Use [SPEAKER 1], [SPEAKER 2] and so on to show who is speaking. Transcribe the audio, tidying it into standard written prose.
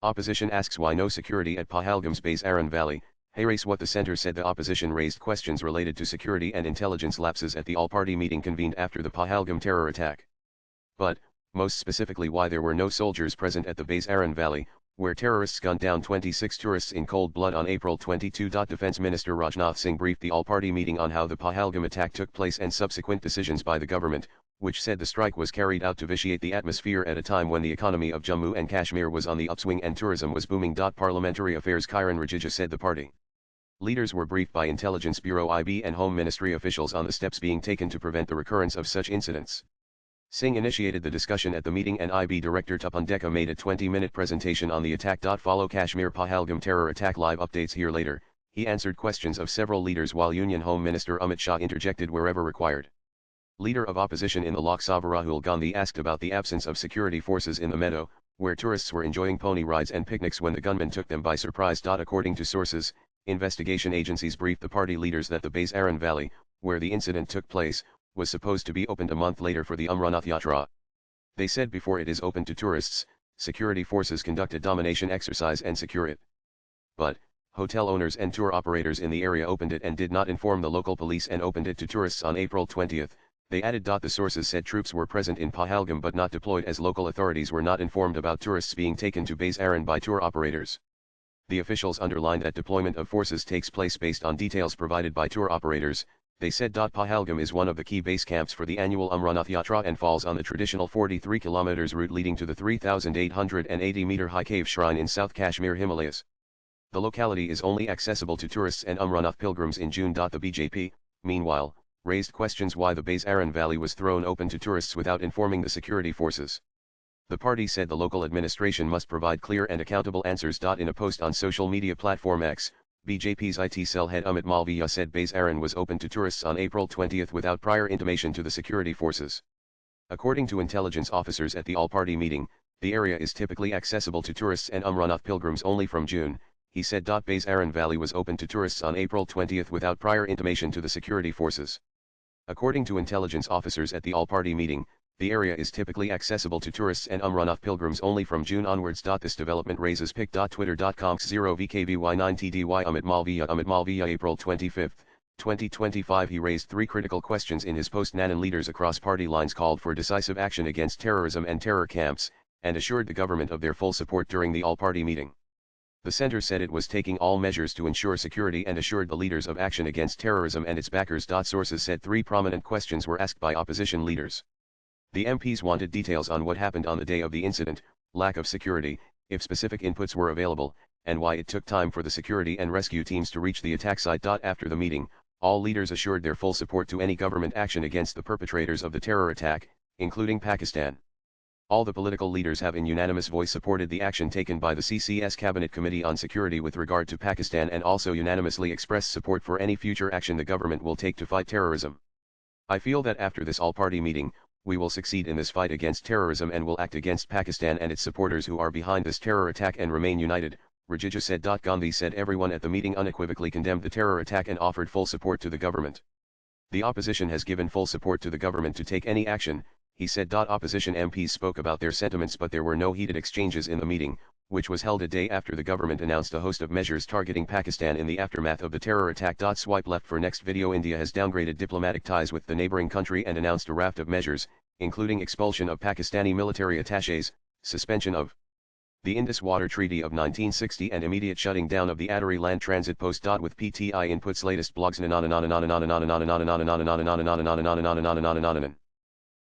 [SPEAKER 1] Opposition asks why no security at Pahalgams Baisaran Valley. Race what the center said. The opposition raised questions related to security and intelligence lapses at the all-party meeting convened after the Pahalgam terror attack. But, most specifically, why there were no soldiers present at the Baisaran Valley, where terrorists gunned down 26 tourists in cold blood on April 22. Defense Minister Rajnath Singh briefed the all-party meeting on how the Pahalgam attack took place and subsequent decisions by the government, which said the strike was carried out to vitiate the atmosphere at a time when the economy of Jammu and Kashmir was on the upswing and tourism was booming. Parliamentary Affairs Kiran Rijiju said the party leaders were briefed by Intelligence Bureau IB and Home Ministry officials on the steps being taken to prevent the recurrence of such incidents. Singh initiated the discussion at the meeting and IB Director Tapan Deka made a 20-minute presentation on the attack. Follow Kashmir Pahalgam terror attack live updates here later. He answered questions of several leaders while Union Home Minister Amit Shah interjected wherever required. Leader of opposition in the Lok Sabha Rahul Gandhi asked about the absence of security forces in the meadow, where tourists were enjoying pony rides and picnics when the gunmen took them by surprise. According to sources, investigation agencies briefed the party leaders that the Baisaran Valley, where the incident took place, was supposed to be opened a month later for the Amarnath Yatra. They said before it is open to tourists, security forces conduct a domination exercise and secure it. But, hotel owners and tour operators in the area opened it and did not inform the local police and opened it to tourists on April 20. They added. The sources said troops were present in Pahalgam but not deployed as local authorities were not informed about tourists being taken to Baisaran by tour operators. The officials underlined that deployment of forces takes place based on details provided by tour operators. They said. Pahalgam is one of the key base camps for the annual Amarnath Yatra and falls on the traditional 43 km route leading to the 3,880-meter high cave shrine in South Kashmir Himalayas. The locality is only accessible to tourists and Amarnath pilgrims in June. The BJP, meanwhile, raised questions why the Baisaran Valley was thrown open to tourists without informing the security forces. The party said the local administration must provide clear and accountable answers. In a post on social media platform X, BJP's IT cell head Amit Malviya said Baisaran was open to tourists on April 20 without prior intimation to the security forces. According to intelligence officers at the all-party meeting, the area is typically accessible to tourists and Amarnath pilgrims only from June. He said. Baisaran Valley was open to tourists on April 20 without prior intimation to the security forces. According to intelligence officers at the all-party meeting, the area is typically accessible to tourists and Amarnath pilgrims only from June onwards. This development raises pic. Twitter.com 0vkby9tdy Amit Malviya April 25, 2025. He raised three critical questions in his post. Nanan leaders across party lines called for decisive action against terrorism and terror camps, and assured the government of their full support during the all-party meeting. The center said it was taking all measures to ensure security and assured the leaders of action against terrorism and its backers. Sources said three prominent questions were asked by opposition leaders. The MPs wanted details on what happened on the day of the incident, lack of security, if specific inputs were available, and why it took time for the security and rescue teams to reach the attack site. After the meeting, all leaders assured their full support to any government action against the perpetrators of the terror attack, including Pakistan. All the political leaders have in unanimous voice supported the action taken by the CCS Cabinet Committee on Security with regard to Pakistan and also unanimously expressed support for any future action the government will take to fight terrorism. I feel that after this all-party meeting, we will succeed in this fight against terrorism and will act against Pakistan and its supporters who are behind this terror attack and remain united, Rijiju said. Gandhi said everyone at the meeting unequivocally condemned the terror attack and offered full support to the government. The opposition has given full support to the government to take any action, he said. Opposition MPs spoke about their sentiments but there were no heated exchanges in the meeting, which was held a day after the government announced a host of measures targeting Pakistan in the aftermath of the terror attack. Swipe left for next video. India has downgraded diplomatic ties with the neighboring country and announced a raft of measures, including expulsion of Pakistani military attachés, suspension of the Indus Water Treaty of 1960 and immediate shutting down of the Adari land transit post. With PTI Inputs latest blogs.